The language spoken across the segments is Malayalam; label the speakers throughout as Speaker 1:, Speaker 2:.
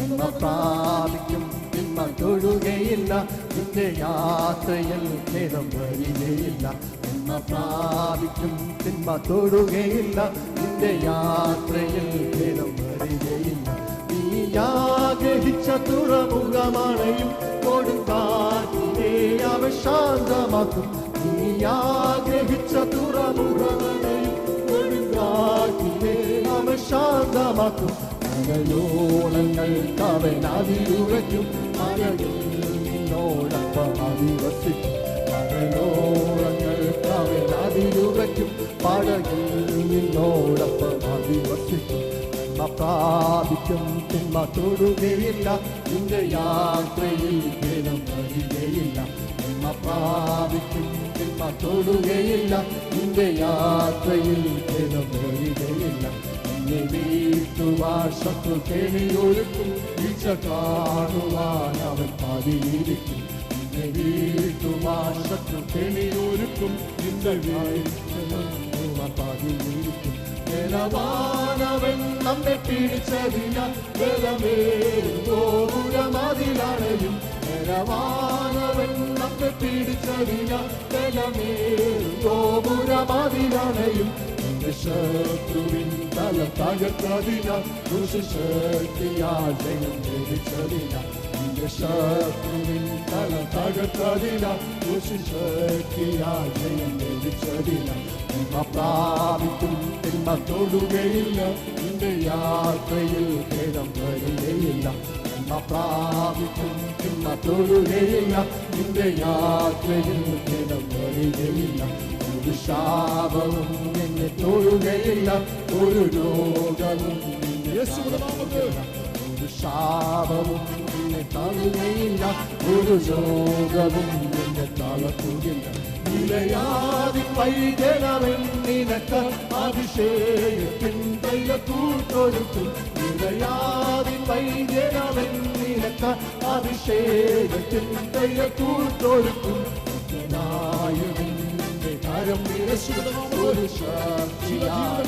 Speaker 1: നന്മ പ്രാപിക്കും, തിന്മ തൊടുകയില്ല, നിന്റെ യാത്രയിൽ ഖേദം വരികയില്ല. നന്മ പ്രാപിക്കും, തിന്മ തൊടുകയില്ല, നിന്റെ യാത്രയിൽ ഖേദം വരികയില്ല. നീ ആഗ്രഹിച്ച തുറമുഖമണയും, കൊടുങ്കാറ്റിനെ അവൻ ശാന്തമാക്കും. നീ ആഗ്രഹിച്ച തുറമുഖമണയും, കൊടുങ്കാറ്റിനെ അവൻ ശാന്തമാക്കും. മലയോളങ്ങൾക്ക് അവൻ അതിരുവയ്ക്കും, മലയിൽ നിന്നോടൊപ്പം അധിവസിക്കും. മലയോളങ്ങൾക്ക് അവൻ അതിരുവയ്ക്കും, പടകിൽ നിന്നോടൊപ്പം അധിവസിക്കും. നന്മ പ്രാപിക്കും, തിന്മ തൊടുകയില്ല, നിന്റെ യാത്രയിൽ ഖേദം വരികയില്ല. നന്മ പ്രാപിക്കും, തിന്മ തൊടുകയില്ല, നിന്റെ യാത്രയിൽ ഖേദം വരികയില്ല. നിന്നെ വീഴ്ത്തുവാൻ ശത്രു കെണിയൊരുക്കും, വീഴ്ച കാണുവാൻ അവൻ പതിയിരിക്കും. നിന്നെ വീഴ്ത്തുവാൻ ശത്രു കെണിയൊരുക്കും, നിന്റെ വീഴ്ച പതിയിരിക്കും. ബലവാനവൻ നമ്മെ പിടിച്ചതിന, ബലമേറും ഗോപുരമതിലണയും. ബലവാനവൻ നമ്മെ പിടിച്ചതിന, ബലമേറും ഗോപുരമതിലണയും. നിന്റെ ശത്രുവിൻ തല തകർത്തതിന, ദുഷ്ടശക്തിയാൽ ജയം ലഭിച്ചതിന. നിന്റെ ശത്രുവിൻ തല തകർത്തതിന, ദുഷ്ടശക്തിയാൽ ജയം ലഭിച്ചതിന. നന്മ പ്രാപിക്കും, തിന്മ തൊടുകയില്ല, നിന്റെ യാത്രയിൽ ഖേദം വരികയില്ല. നന്മ പ്രാപിക്കും, തിന്മ തൊടുകയില്ല, നിന്റെ യാത്രയിൽ ഖേദം വരികയില്ല. ഒരു ശാപവും എന്നെ തൊടുകയില്ല, ഒരു രോഗവും ഒരു ശാപവും എന്നെ തള്ളുകയില്ല, ഒരു രോഗവും എന്നെ തളർത്തുകയില്ല. നിലയാതി പൈതലവൻ നിനക്ക് അഭിഷേകത്തിൻ തൈലത്തൂർത്തൊരുക്കും. നിലയാതി പൈതലവൻ നിനക്ക് അഭിഷേകത്തിൻ തൈലത്തൂർത്തൊരുക്കും. നിന്റെ കരം ഒരു ശക്തിയാൽ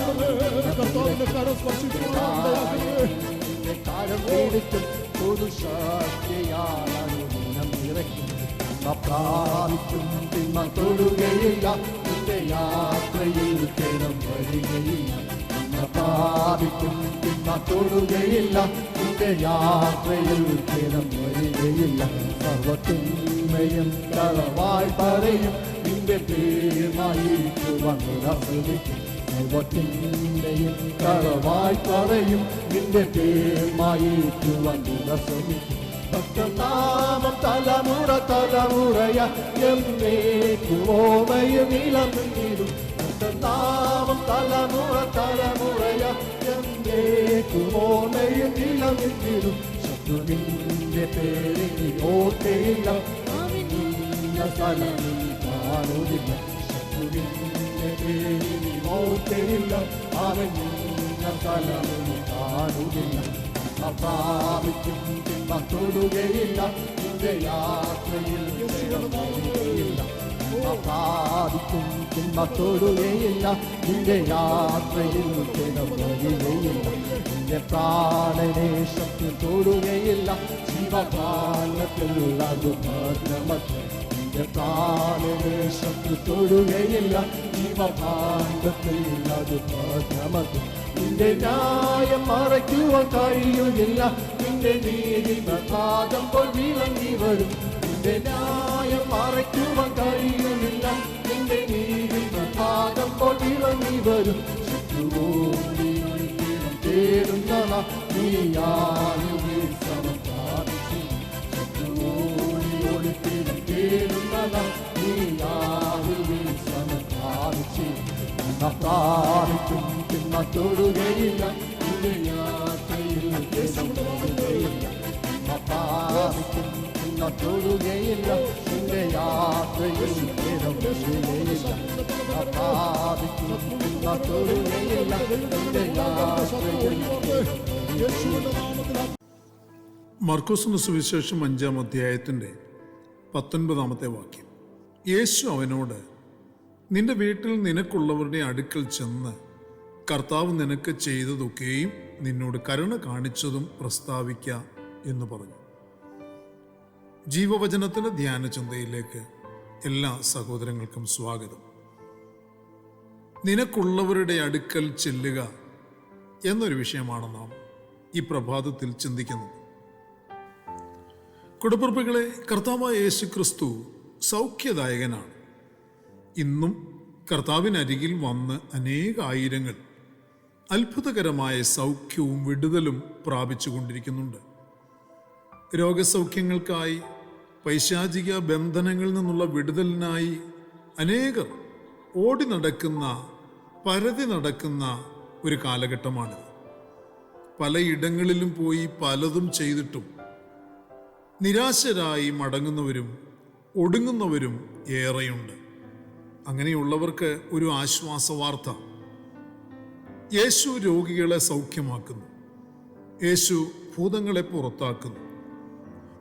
Speaker 1: നിന്റെ കരം പിടിക്കും, ഒരു ശക്തിയാൽ അനുദിനം നിറയ്ക്കും. പ്രാപിക്കും, തിന്മ തൊടുകയില്ല, നിന്റെ യാത്രയിൽ ഖേദം വരികയില്ല. പ്രാപിക്കും, തിന്മ തൊടുകയില്ല, നിന്റെ യാത്രയിൽ ഖേദം വരികയില്ല. സർവത്തിന്മയും കളവായി പറയും, നിന്റെ പേരുമായിട്ട് വന്നുരസിക്കും. സർവത്തിന്മയും കളവായി പറയും, നിന്റെ പേരുമായിട്ട് വന്നുരസിക്കും. ഭക്തനാമം തലമുറ തലമുറയ എന്നേക്കുമോമയും ഇളന്നിടും. ഭക്തനാമം തലമുറ തലമുറയ എന്നേക്കുമോമയും ഇളന്നിടും. ശത്രുവിന്റെ പേരിൽ ഓർക്കയില്ല, സ്ഥലമിൽ കാണുന്നില്ല. ശത്രുവിന്റെ പേരിൽ ഓർക്കയില്ല, അവൻ സ്ഥലമിൽ കാണുന്നില്ല. പ്രാപിക്കും, തിന്മ തൊടുകയില്ല, നിന്റെ യാത്രയിൽ ഖേദം. പ്രാപിക്കും, തിന്മ തൊടുകയില്ല, നിന്റെ യാത്രയിൽ ഖേദം വരികയില്ല. നിന്റെ പ്രാണനെ ശക്തി തൊടുകയില്ല, ജീവകാലത്തിൽ അത് ഭദ്രമത്ര. നിന്റെ പ്രാണനെ ശക്തി തൊടുകയില്ല, ജീവകാലത്തിൽ അത് ഭദ്രമത്ര. നിന്റെ ന്യായം മറയ്ക്കുവാൻ കഴിയുന്നില്ല, നിന്റെ നീതി പ്രഭാതമ്പോൾ വിളങ്ങി വരും. നിന്റെ ന്യായം മറയ്ക്കുവാൻ കഴിയുന്നില്ല, നിന്റെ നീതി പ്രഭാതമ്പോൾ വിളങ്ങി വരും. ശത്രുവോടി തേടുന്ന നീയായുവിൽ സമപ്രാപിച്ചു. ശത്രുവോടി തേടുന്ന നീയായുവിൽ സമപ്രാപിച്ചു. പ്രാപിക്കും, തിന്മ തൊടുകയില്ല, നിന്റെ യാത്രയിൽ തൊടുകയില്ല. പ്രാപിക്കും, തിന്മ തൊടുകയില്ല, നിന്റെ യാത്രയിൽ തൊടുകയില്ല. പ്രാപിക്കും, തിന്മ തൊടുകയില്ല, നിന്റെ യാത്രയിൽ.
Speaker 2: മർക്കോസിന്റെ സുവിശേഷം 5-ാം അധ്യായത്തിന്റെ 19-ാമത്തെ വാക്യം. യേശു അവനോട്, നിന്റെ വീട്ടിൽ നിനക്കുള്ളവരുടെ അടുക്കൽ ചെന്ന് കർത്താവ് നിനക്ക് ചെയ്തതൊക്കെയും നിന്നോട് കരുണ കാണിച്ചതും പ്രസ്താവിക്ക എന്ന് പറഞ്ഞു. ജീവവചനത്തിന്റെ ധ്യാന ചിന്തയിലേക്ക് എല്ലാ സഹോദരങ്ങൾക്കും സ്വാഗതം. നിനക്കുള്ളവരുടെ അടുക്കൽ ചെല്ലുക എന്നൊരു വിഷയമാണ് നാം ഈ പ്രഭാതത്തിൽ ചിന്തിക്കുന്നത്. കുടപ്പിറപ്പുകളെ, കർത്താവായ യേശു ക്രിസ്തു സൗഖ്യദായകനാണ്. ഇന്നും കർത്താവിനരികിൽ വന്ന് അനേകായിരങ്ങൾ അത്ഭുതകരമായ സൗഖ്യവും വിടുതലും പ്രാപിച്ചുകൊണ്ടിരിക്കുന്നുണ്ട്. രോഗസൗഖ്യങ്ങൾക്കായി, പൈശാചിക ബന്ധനങ്ങളിൽ നിന്നുള്ള വിടുതലിനായി അനേകർ ഓടി നടക്കുന്ന, പരതി നടക്കുന്ന ഒരു കാലഘട്ടമാണിത്. പലയിടങ്ങളിലും പോയി പലതും ചെയ്തിട്ടും നിരാശരായി മടങ്ങുന്നവരും ഒടുങ്ങുന്നവരും ഏറെയുണ്ട്. അങ്ങനെയുള്ളവർക്ക് ഒരു ആശ്വാസവാർത്ത: യേശു രോഗികളെ സൗഖ്യമാക്കുന്നു, യേശു ഭൂതങ്ങളെ പുറത്താക്കുന്നു,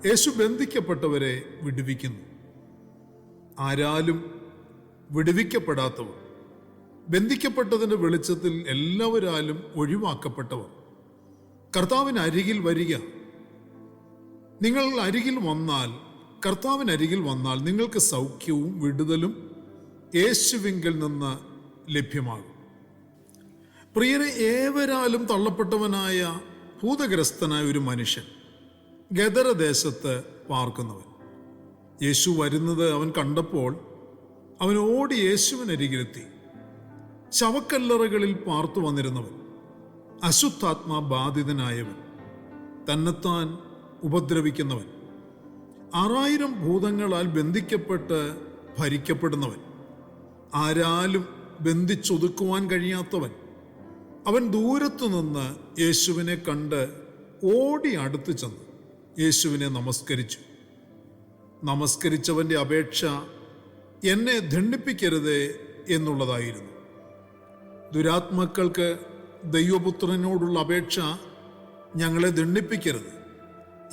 Speaker 2: യേശു ബന്ധിക്കപ്പെട്ടവരെ വിടുവിക്കുന്നു. ആരാലും വിടുവിക്കപ്പെടാത്തവർ, ബന്ധിക്കപ്പെട്ടതിൻ്റെ വെളിച്ചത്തിൽ എല്ലാവരാലും ഒഴിവാക്കപ്പെട്ടവർ കർത്താവിന് അരികിൽ വരിക. നിങ്ങൾ അരികിൽ വന്നാൽ, കർത്താവിനരികിൽ വന്നാൽ നിങ്ങൾക്ക് സൗഖ്യവും വിടുതലും യേശുവിങ്കിൽ നിന്ന് ലഭ്യമാകും. പ്രിയരെ, ഏവരാലും തള്ളപ്പെട്ടവനായ ഭൂതഗ്രസ്തനായ ഒരു മനുഷ്യൻ ഗദരദേശത്ത് പാർക്കുന്നവൻ. യേശു വരുന്നത് അവൻ കണ്ടപ്പോൾ അവൻ ഓടി യേശുവിനരികിലെത്തി. ശവക്കല്ലറകളിൽ പാർത്തു വന്നിരുന്നവൻ, അശുദ്ധാത്മാ ബാധിതനായവൻ, തന്നെത്താൻ ഉപദ്രവിക്കുന്നവൻ, 6000 ഭൂതങ്ങളാൽ ബന്ധിക്കപ്പെട്ട് ഭരിക്കപ്പെടുന്നവൻ, ആരാലും ബന്ധിച്ചൊതുക്കുവാൻ കഴിയാത്തവൻ, അവൻ ദൂരത്തു നിന്ന് യേശുവിനെ കണ്ട് ഓടി അടുത്തു ചെന്ന് യേശുവിനെ നമസ്കരിച്ചു. നമസ്കരിച്ചവന്റെ അപേക്ഷ, എന്നെ ദണ്ഡിപ്പിക്കരുതേ എന്നുള്ളതായിരുന്നു. ദുരാത്മാക്കൾക്ക് ദൈവപുത്രനോടുള്ള അപേക്ഷ, ഞങ്ങളെ ദണ്ഡിപ്പിക്കരുത്,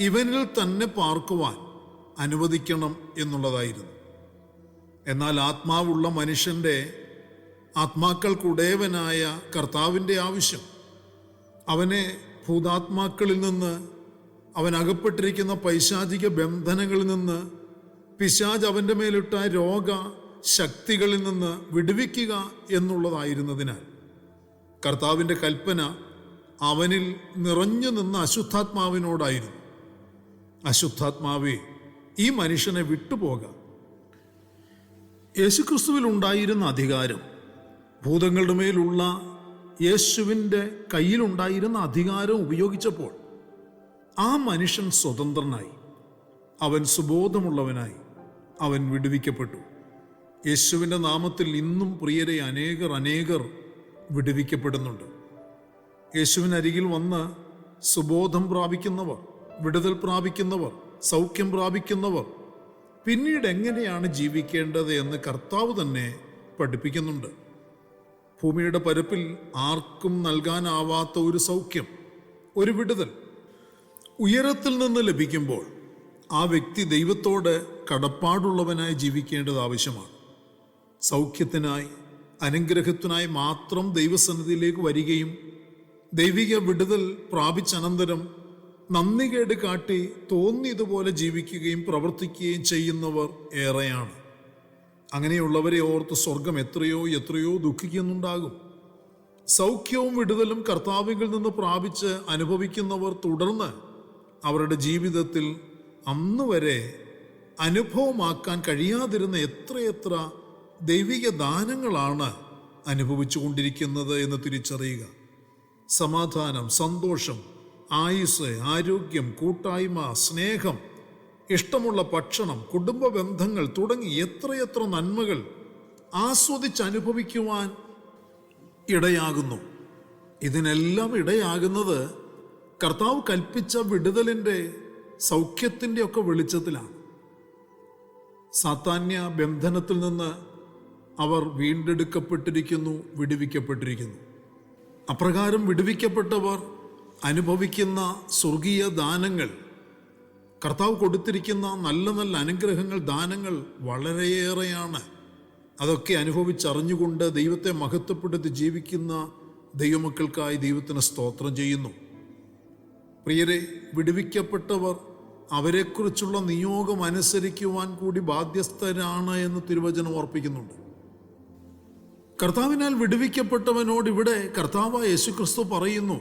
Speaker 2: ഇവനിൽ തന്നെ പാർക്കുവാൻ അനുവദിക്കണം എന്നുള്ളതായിരുന്നു. എന്നാൽ ആത്മാവുള്ള മനുഷ്യൻ്റെ ആത്മാക്കൾക്കുടയവനായ കർത്താവിൻ്റെ ആവശ്യം, അവനെ ഭൂതാത്മാക്കളിൽ നിന്ന്, അവൻ അകപ്പെട്ടിരിക്കുന്ന പൈശാചിക ബന്ധനങ്ങളിൽ നിന്ന്, പിശാച് അവൻ്റെ മേലിട്ട രോഗശക്തികളിൽ നിന്ന് വിടുവിക്കുക എന്നുള്ളതായിരുന്നതിനാൽ കർത്താവിൻ്റെ കൽപ്പന അവനിൽ നിറഞ്ഞു നിന്ന അശുദ്ധാത്മാവിനോടായിരുന്നു: അശുദ്ധാത്മാവേ, ഈ മനുഷ്യനെ വിട്ടുപോകാം. യേശുക്രിസ്തുവിൽ ഉണ്ടായിരുന്ന അധികാരം, ഭൂതങ്ങളുടെ മേലുള്ള യേശുവിൻ്റെ കയ്യിലുണ്ടായിരുന്ന അധികാരം ഉപയോഗിച്ചപ്പോൾ ആ മനുഷ്യൻ സ്വതന്ത്രനായി, അവൻ സുബോധമുള്ളവനായി, അവൻ വിടുവിക്കപ്പെട്ടു. യേശുവിൻ്റെ നാമത്തിൽ ഇന്നും പ്രിയരെ അനേകർ വിടുവിക്കപ്പെടുന്നുണ്ട്. യേശുവിനരികിൽ വന്ന് സുബോധം പ്രാപിക്കുന്നവർ, വിടുതൽ പ്രാപിക്കുന്നവർ, സൗഖ്യം പ്രാപിക്കുന്നവർ പിന്നീട് എങ്ങനെയാണ് ജീവിക്കേണ്ടത് എന്ന് കർത്താവ് തന്നെ പഠിപ്പിക്കുന്നുണ്ട്. ഭൂമിയുടെ പരപ്പിൽ ആർക്കും നൽകാനാവാത്ത ഒരു സൗഖ്യം, ഒരു വിടുതൽ ഉയരത്തിൽ നിന്ന് ലഭിക്കുമ്പോൾ ആ വ്യക്തി ദൈവത്തോട് കടപ്പാടുള്ളവനായി ജീവിക്കേണ്ടത് ആവശ്യമാണ്. സൗഖ്യത്തിനായി, അനുഗ്രഹത്തിനായി മാത്രം ദൈവസന്നിധിയിലേക്ക് വരികയും ദൈവിക വിടുതൽ പ്രാപിച്ചനന്തരം നന്ദികേട് കാട്ടി തോന്നിയതുപോലെ ജീവിക്കുകയും പ്രവർത്തിക്കുകയും ചെയ്യുന്നവർ ഏറെയാണ്. അങ്ങനെയുള്ളവരെ ഓർത്ത് സ്വർഗം എത്രയോ ദുഃഖിക്കുന്നുണ്ടാകും. സൗഖ്യവും വിടുതലും കർത്താവിൽ നിന്ന് പ്രാപിച്ച് അനുഭവിക്കുന്നവർ തുടർന്ന് അവരുടെ ജീവിതത്തിൽ അന്ന് വരെ അനുഭവമാക്കാൻ കഴിയാതിരുന്ന എത്രയെത്ര ദൈവിക ദാനങ്ങളാണ് അനുഭവിച്ചു കൊണ്ടിരിക്കുന്നത് എന്ന് തിരിച്ചറിയുക. സമാധാനം, സന്തോഷം, ആയുസ്, ആരോഗ്യം, കൂട്ടായ്മ, സ്നേഹം, ഇഷ്ടമുള്ള ഭക്ഷണം, കുടുംബ ബന്ധങ്ങൾ തുടങ്ങി എത്രയെത്ര നന്മകൾ ആസ്വദിച്ചനുഭവിക്കുവാൻ ഇടയാകുന്നു. ഇതിനെല്ലാം ഇടയാകുന്നത് കർത്താവ് കൽപ്പിച്ച വിടുതലിൻ്റെ, സൗഖ്യത്തിൻ്റെ ഒക്കെ വെളിച്ചത്തിലാണ്. സാത്താന്യ ബന്ധനത്തിൽ നിന്ന് അവർ വീണ്ടെടുക്കപ്പെട്ടിരിക്കുന്നു, വിടുവിക്കപ്പെട്ടിരിക്കുന്നു. അപ്രകാരം വിടുവിക്കപ്പെട്ടവർ അനുഭവിക്കുന്ന സ്വർഗീയ ദാനങ്ങൾ, കർത്താവ് കൊടുത്തിരിക്കുന്ന നല്ല നല്ല അനുഗ്രഹങ്ങൾ, ദാനങ്ങൾ വളരെയേറെയാണ്. അതൊക്കെ അനുഭവിച്ചറിഞ്ഞുകൊണ്ട് ദൈവത്തെ മഹത്വപ്പെടുത്തി ജീവിക്കുന്ന ദൈവമക്കൾക്കായി ദൈവത്തിന് സ്തോത്രം ചെയ്യുന്നു. പ്രിയരെ, വിടുവിക്കപ്പെട്ടവർ അവരെക്കുറിച്ചുള്ള നിയോഗം അനുസരിക്കുവാൻ കൂടി ബാധ്യസ്ഥരാണ് എന്ന് തിരുവചനം ഓർപ്പിക്കുന്നുണ്ട്. കർത്താവിനാൽ വിടുവിക്കപ്പെട്ടവനോട് ഇവിടെ കർത്താവായ യേശുക്രിസ്തു പറയുന്നു,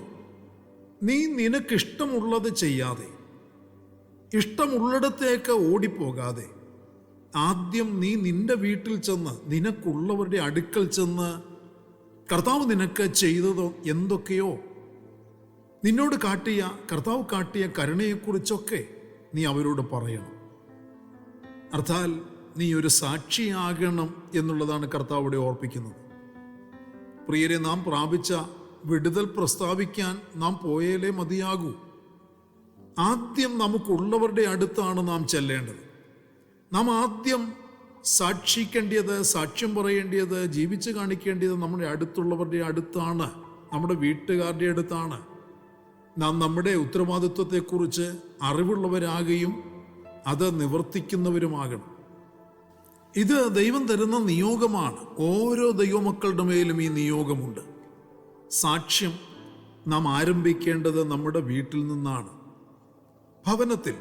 Speaker 2: നീ നിനക്കിഷ്ടമുള്ളത് ചെയ്യാതെ, ഇഷ്ടമുള്ളിടത്തേക്ക് ഓടിപ്പോകാതെ, ആദ്യം നീ നിന്റെ വീട്ടിൽ ചെന്ന്, നിനക്കുള്ളവരുടെ അടുക്കൽ ചെന്ന് കർത്താവ് നിനക്ക് ചെയ്തതോ എന്തൊക്കെയോ, നിന്നോട് കർത്താവ് കാട്ടിയ കരുണയെക്കുറിച്ചൊക്കെ നീ അവരോട് പറയണം. അർത്ഥാൽ നീ ഒരു സാക്ഷിയാകണം എന്നുള്ളതാണ് കർത്താവ് ഇവിടെ ഓർപ്പിക്കുന്നത്. പ്രിയരെ, നാം പ്രാപിച്ച വിടുതൽ പ്രസ്താവിക്കാൻ നാം പോയാലേ മതിയാകൂ. ആദ്യം നമുക്കുള്ളവരുടെ അടുത്താണ് നാം ചെല്ലേണ്ടത്. നാം ആദ്യം സാക്ഷിക്കേണ്ടത്, സാക്ഷ്യം പറയേണ്ടത്, ജീവിച്ച് കാണിക്കേണ്ടത് നമ്മുടെ അടുത്തുള്ളവരുടെ അടുത്താണ്, നമ്മുടെ വീട്ടുകാരുടെ അടുത്താണ്. നാം നമ്മുടെ ഉത്തരവാദിത്വത്തെക്കുറിച്ച് അറിവുള്ളവരാകുകയും അത് നിവർത്തിക്കുന്നവരുമാകണം. ഇത് ദൈവം തരുന്ന നിയോഗമാണ്. ഓരോ ദൈവമക്കളുടെ മേലും ഈ നിയോഗമുണ്ട്. സാക്ഷ്യം നാം ആരംഭിക്കേണ്ടത് നമ്മുടെ വീട്ടിൽ നിന്നാണ്. ഭവനത്തിൽ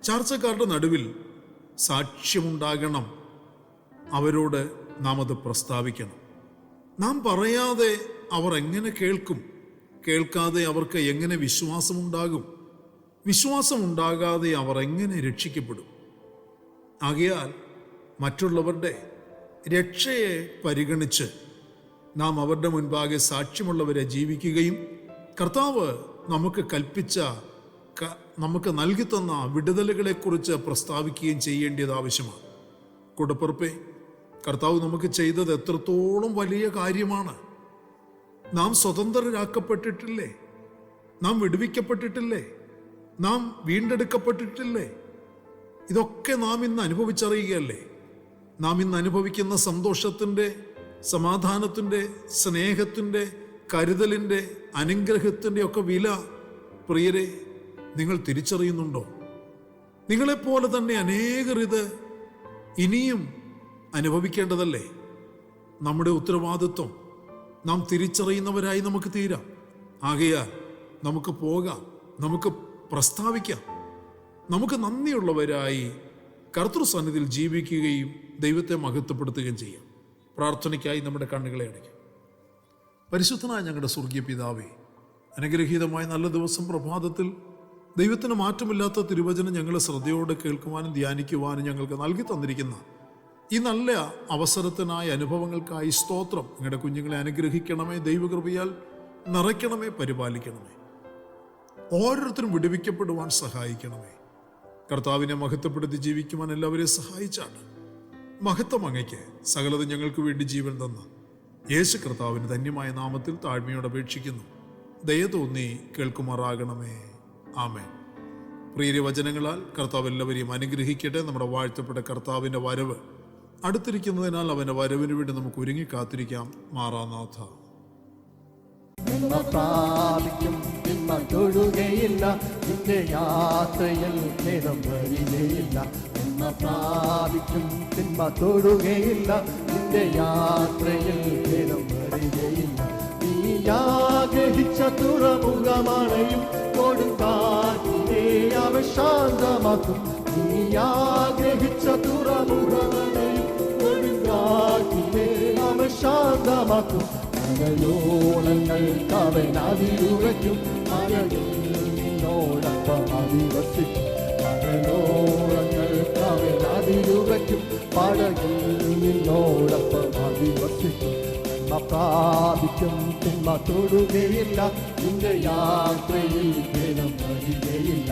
Speaker 2: ചാർച്ചക്കാരുടെ നടുവിൽ സാക്ഷ്യമുണ്ടാകണം. അവരോട് നാം അത് പ്രസ്താവിക്കണം. നാം പറയാതെ അവർ എങ്ങനെ കേൾക്കും? കേൾക്കാതെ അവർക്ക് എങ്ങനെ വിശ്വാസമുണ്ടാകും? വിശ്വാസമുണ്ടാകാതെ അവർ എങ്ങനെ രക്ഷിക്കപ്പെടും? ആകയാൽ മറ്റുള്ളവരുടെ രക്ഷയെ പരിഗണിച്ച് നാം അവരുടെ മുൻപാകെ സാക്ഷ്യമുള്ളവരെ ജീവിക്കുകയും കർത്താവ് നമുക്ക് കൽപ്പിച്ച, നമുക്ക് നൽകിത്തന്ന വിടുതലുകളെക്കുറിച്ച് പ്രസ്താവിക്കുകയും ചെയ്യേണ്ടത് ആവശ്യമാണ്. കൂടപ്പിറപ്പേ, കർത്താവ് നമുക്ക് ചെയ്തത് എത്രത്തോളം വലിയ കാര്യമാണ്. നാം സ്വതന്ത്രരാക്കപ്പെട്ടിട്ടില്ലേ? നാം വിടുവിക്കപ്പെട്ടിട്ടില്ലേ? നാം വീണ്ടെടുക്കപ്പെട്ടിട്ടില്ലേ? ഇതൊക്കെ നാം ഇന്ന് അനുഭവിച്ചറിയുകയല്ലേ? നാം ഇന്ന് അനുഭവിക്കുന്ന സന്തോഷത്തിൻ്റെ, സമാധാനത്തിൻ്റെ, സ്നേഹത്തിൻ്റെ, കരുതലിൻ്റെ, അനുഗ്രഹത്തിൻ്റെ ഒക്കെ വില പ്രിയരെ നിങ്ങൾ തിരിച്ചറിയുന്നുണ്ടോ? നിങ്ങളെപ്പോലെ തന്നെ അനേകർ ഇത് ഇനിയും അനുഭവിക്കേണ്ടതല്ലേ? നമ്മുടെ ഉത്തരവാദിത്വം നാം തിരിച്ചറിയുന്നവരായി നമുക്ക് തീരാം. ആകയാൽ നമുക്ക് പോകാം, നമുക്ക് പ്രസ്താവിക്കാം, നമുക്ക് നന്ദിയുള്ളവരായി കർത്തൃസന്നിധിയിൽ ജീവിക്കുകയും ദൈവത്തെ മഹത്വപ്പെടുത്തുകയും ചെയ്യാം. പ്രാർത്ഥനയ്ക്കായി നമ്മുടെ കണ്ണുകളെ അടയ്ക്കാം. പരിശുദ്ധനായ ഞങ്ങളുടെ സ്വർഗീയ പിതാവേ, അനുഗ്രഹീതമായ നല്ല ദിവസം പ്രഭാതത്തിൽ ദൈവത്തിന് മാറ്റമില്ലാത്ത തിരുവചനം ഞങ്ങൾ ശ്രദ്ധയോടെ കേൾക്കുവാനും ധ്യാനിക്കുവാനും ഞങ്ങൾക്ക് നൽകി തന്നിരിക്കുന്ന ഈ നല്ല അവസരത്തിനായ അനുഭവങ്ങൾക്കായി സ്തോത്രം. ഞങ്ങളുടെ കുഞ്ഞുങ്ങളെ അനുഗ്രഹിക്കണമേ, ദൈവകൃപയാൽ നിറയ്ക്കണമേ, പരിപാലിക്കണമേ. ഓരോരുത്തരും വിടുവിക്കപ്പെടുവാൻ സഹായിക്കണമേ. കർത്താവിനെ മഹത്വപ്പെടുത്തി ജീവിക്കുവാൻ എല്ലാവരെയും സഹായിച്ചാണ്. മഹത്വം അങ്ങയ്ക്ക്. സകലതും ഞങ്ങൾക്ക് വേണ്ടി ജീവൻ തന്ന യേശു കർത്താവിന് ധന്യമായ നാമത്തിൽ താഴ്മയോടെ അപേക്ഷിക്കുന്നു. ദയ തോന്നി കേൾക്കുമാറാകണമേ. ആമേൻ. പ്രിയ വചനങ്ങളാൽ കർത്താവ് എല്ലാവരെയും അനുഗ്രഹിക്കട്ടെ. നമ്മുടെ വാഴ്ത്തപ്പെട്ട കർത്താവിൻ്റെ വരവ് അടുത്തിരിക്കുന്നതിനാൽ അവൻ്റെ വരവിന് വേണ്ടി നമുക്ക് ഒരുങ്ങി കാത്തിരിക്കാം. മാറാനാഥ.
Speaker 1: പ്രാപിക്കും തിന്മ തൊടുകയില്ല, നിന്റെ യാത്രയിൽ ഖേദം വരികയില്ല. പ്രാപിക്കും തിന്മ തൊടുകയില്ല, നിന്റെ യാത്രയിൽ ഖേദം വരികയില്ല. നീ ആഗ്രഹിച്ച തുറമുഖമണയും കൊടുങ്കാറ്റിനെ അവൻ ശാന്തമാക്കും. നീ ആഗ്രഹിച്ച തുറമുഖമണയും കൊടുങ്കാറ്റിനെ അവൻ ശാന്തമാക്കും. മലയോളങ്ങൾക്ക് അവൻ അതിരുവയ്ക്കും, മലയിൽ നിന്നോടൊപ്പം അധിവസിക്കും. മലയോളങ്ങൾക്ക് അവൻ അതിരുവയ്ക്കും, പടകിൽ നിന്നോടൊപ്പം അധിവസിക്കും. പ്രാപിക്കും തിന്മ തൊടുകയില്ല, നിന്റെ യാത്രയിൽ ഖേദം വരികയില്ല.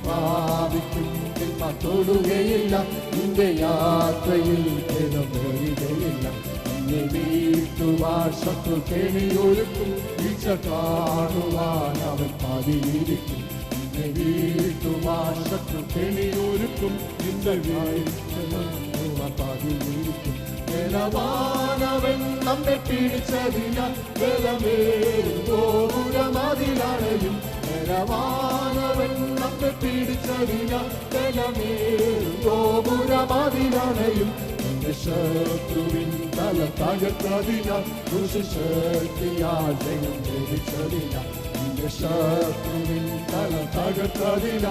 Speaker 1: പ്രാപിക്കും തിന്മ തൊടുകയില്ല, നിന്റെ യാത്രയിൽ ഖേദം വരികയില്ല. വീട്ടുവാൻ ശത്രു കെണിയൊരുക്കും, വീഴ്ച കാണുവാൻ അവൻ പതിയിരിക്കും. വീട്ടുവാൻ ശത്രു കെണിയൊരുക്കും, നിന്റെ വീഴ്ച പതിയിരിക്കും. ബലവാനവൻ നമ്മെ പിടിച്ചതില്ല, ബലമേറും ഗോപുരമതിലണയും. ബലവാനവൻ നമ്മെ പിടിച്ചതില്ല, ബലമേറും ഗോപുരമതിലണയും. ശത്രുവിൻ തല തകർത്തതിനാൽ ദുഷ്ടശക്തിയാൽ ജയം ലഭിച്ചതില്ല. ശത്രുവിൻ തകർത്തതില്ല,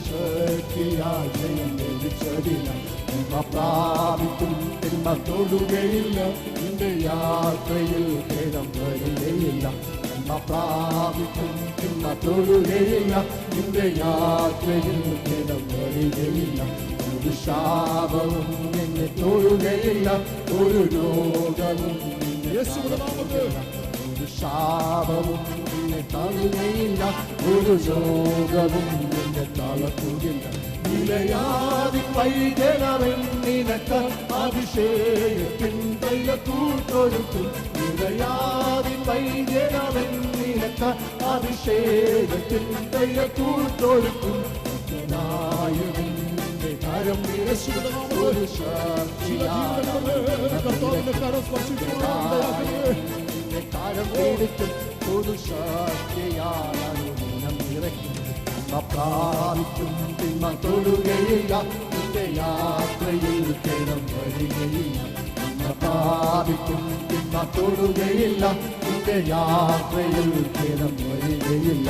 Speaker 1: ശക്തിയാൽ ജയം ലഭിച്ചതില്ല. തിന്മ പ്രാപിക്കും, തിന്മ തൊടുകയില്ല, നിന്റെ യാത്രയിൽ ഭേദം വരികയില്ല. തിന്മ പ്രാപിക്കും, തിന്മ തൊടുകയില്ല, നിന്റെ യാത്രയിൽ ഭേദം വരികയില്ല. ഒരു ശാപവും എന്നെ തൊടുകയില്ല, ഒരു രോഗവും ഒരു ശാപവും എന്നെ തള്ളുകയില്ല, ഒരു രോഗവും എന്നെ തളർത്തുകയില്ല. നിലയാതി പൈതലവൻ നിനക്ക് അഭിഷേകത്തിൻ തൈലത്തൂട്ടൊരുക്കും. നിലയാതി പൈതലവൻ നിനക്ക് അഭിഷേകത്തിൻ തൈലത്തൂട്ടൊരുക്കും. കരം ഒരു കരം എടുക്കും, ഒരു ശക്തിയാലും നിറയ്ക്കും. പ്രാപിക്കും, തിന്മ തൊടുകയില്ല, നിന്റെ യാത്രയിൽ ഭേദം വരികയില്ല. പ്രാപിക്കും, തിന്മ തൊടുകയില്ല, നിന്റെ യാത്രയിൽ ഭേദം വരികയില്ല.